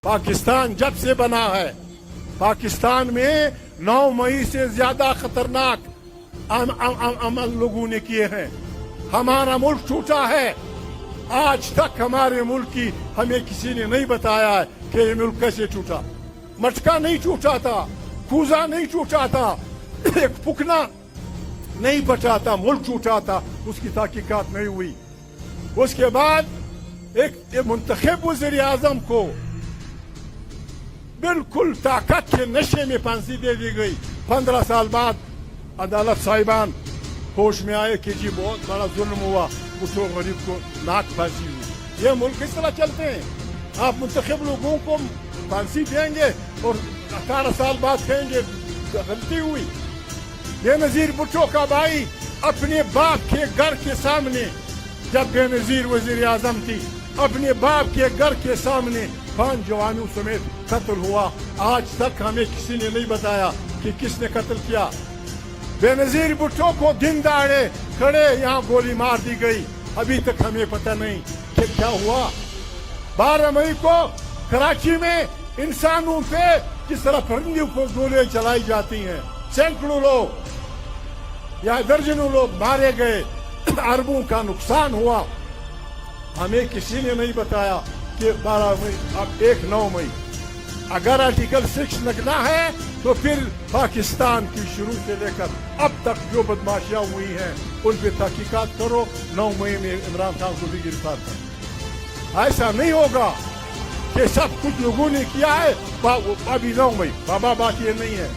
पाकिस्तान जब से बना है, पाकिस्तान में 9 मई से ज्यादा खतरनाक अमल लोगों ने किए हैं। हमारा मुल्क टूटा है, आज तक हमारे मुल्क की हमें किसी ने नहीं बताया है कि ये मुल्क कैसे टूटा। मटका नहीं टूटा था, कूजा नहीं टूटा था, एक पुकना नहीं बचा था, मुल्क टूटा था, उसकी तहकीकात नहीं हुई। उसके बाद एक मुंतखब वज़ीर आज़म को बिल्कुल ताकत के नशे में फांसी दे दी गई। 15 साल बाद अदालत साहिबान होश में आए कि जी बहुत बड़ा जुल्म हुआ, उठो गरीब को नाक फांसी हुई। ये मुल्क किस तरह चलते हैं? आप मुंतखब लोगों को फांसी देंगे और 18 साल बाद कहेंगे गलती हुई। बेनजीर भुट्टो का भाई अपने बाप के घर के सामने, जब बेनजीर वज़ीर आज़म थी, अपने बाप के घर के सामने 5 जवानों समेत कत्ल हुआ। आज तक हमें किसी ने नहीं बताया कि किसने कत्ल किया। बेनजीर भुट्टो को दिन दहाड़े खड़े यहाँ गोली मार दी गई, अभी तक हमें पता नहीं कि क्या हुआ। 12 मई को कराची में इंसानों पे किस तरह परिंदों को गोलियां चलाई जाती हैं, सैकड़ों लोग या दर्जनों लोग मारे गए, अरबों का नुकसान हुआ। हमें किसी ने नहीं बताया कि 12 मई अब 1-9 मई अगर आर्टिकल 6 लगना है तो फिर पाकिस्तान की शुरू से लेकर अब तक जो बदमाशियां हुई हैं उन पे तहकीकात करो। 9 मई में इमरान खान को भी गिरफ्तार करो। ऐसा नहीं होगा कि सब कुछ लोगों ने किया है अभी 9 मई बाबा बात ये नहीं है।